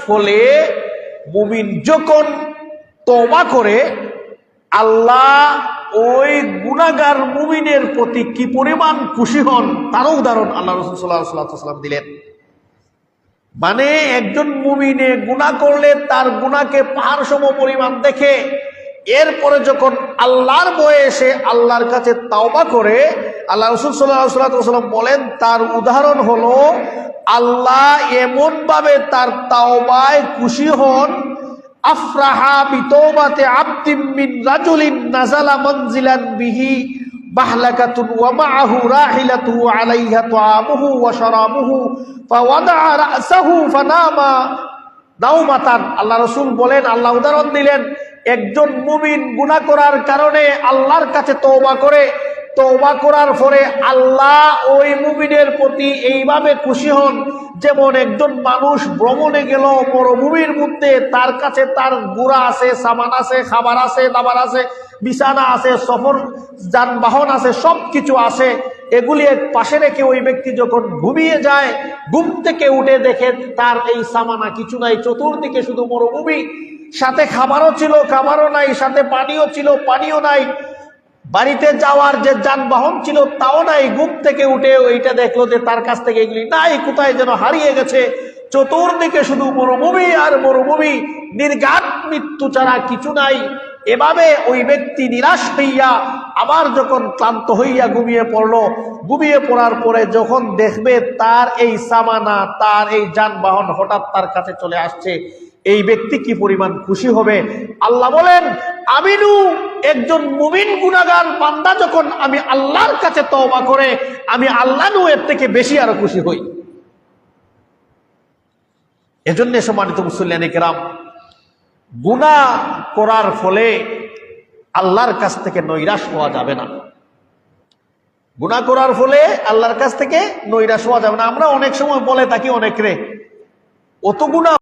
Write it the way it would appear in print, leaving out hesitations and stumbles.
ফলে মুমিন যখন তওবা করে আল্লাহ ওই গুনাহগার মুমিনের প্রতি কি পরিমাণ খুশি হন তারও উদাহরণ আল্লাহ রাসূল সাল্লাল্লাহু আলাইহি ওয়াসাল্লাম দিলেন। মানে একজন মুমিনে গুনাহ করলে তার গুনাহকে পাহাড় সম পরিমাণ দেখে, এরপরে যখন আল্লাহর ভয়ে এসে আল্লাহর কাছে তাওবা করে, আল্লাহ রাসূল সাল্লাল্লাহু আলাইহি ওয়াসাল্লাম বলেন তার উদাহরণ হলো আল্লাহ এমন ভাবে তার তাওবায় খুশি হন, আফরাহা বিতওবাতি আবদিন মিন রাজুলিন নাযালা মানজিলান বিহি বাহলাকাতুন ওয়া মাআহু রাহিলাতুহু আলাইহা তাআমুহু ওয়া শারাবুহু ফাওয়াদা রাসাহু ফানামা নাওমাতান। আল্লাহ রাসূল বলেন, আল্লাহ উদাহরণ দিলেন, একজন মুমিন গুনাহ করার কারণে আল্লাহর কাছে তওবা করে, তওবা করার পরে আল্লাহ ওই মুমিনের প্রতি এইভাবে খুশি হন যেমন একজন মানুষ ভ্রমণে গেল মরুভূমির মধ্যে, তার কাছে তার গুড়া আছে, সামান আছে, খাবার আছে, দাবার আছে, বিছানা আছে, সফর যানবাহন আছে, সব কিছু আছে। এগুলি এক পাশে রেখে ওই ব্যক্তি যখন ঘুমিয়ে যায়, ঘুম থেকে উঠে দেখে তার এই সামানা কিছু নাই, চতুর্দিকে শুধু মরুভূমি, সাথে খাবারও ছিল, খাবারও নাই, সাথে পানিও ছিল, পানিও নাই, বাড়িতে যাওয়ার যে যানবাহন ছিল তাও নাই। ঘুম থেকে উঠে ওইটা দেখলো যে তার কাছ থেকে এগুলি নাই, কোথায় যেন হারিয়ে গেছে, চতুর্দিকে শুধু মরুভূমি আর মরুভূমি, নির্ঘাত মৃত্যু ছাড়া কিছু নাই। এভাবে ওই ব্যক্তি নিরাশ হইয়া আবার যখন ক্লান্ত হইয়া ঘুমিয়ে পড়লো, ঘুমিয়ে পড়ার পরে যখন দেখবে তার এই সামানা, তার এই যানবাহন হঠাৎ তার কাছে চলে আসছে, এই ব্যক্তি কি পরিমাণ খুশি হবে। আল্লাহ বলেন, আমিনু একজন মুমিন গুনাহগার বান্দা যখন আমি আল্লাহর কাছে তওবা করে, আমি আল্লাহ এর থেকে বেশি আরো খুশি হই। এজন্য সম্মানিত মুসল্লিয়ানে কেরাম, গুনাহ করার ফলে আল্লাহর কাছ থেকে নৈরাশ হওয়া যাবে না। গুনাহ করার ফলে আল্লাহর কাছ থেকে নৈরাশ হওয়া যাবে না। আমরা অনেক সময় বলে থাকি অনেকরে, অত গুনাহ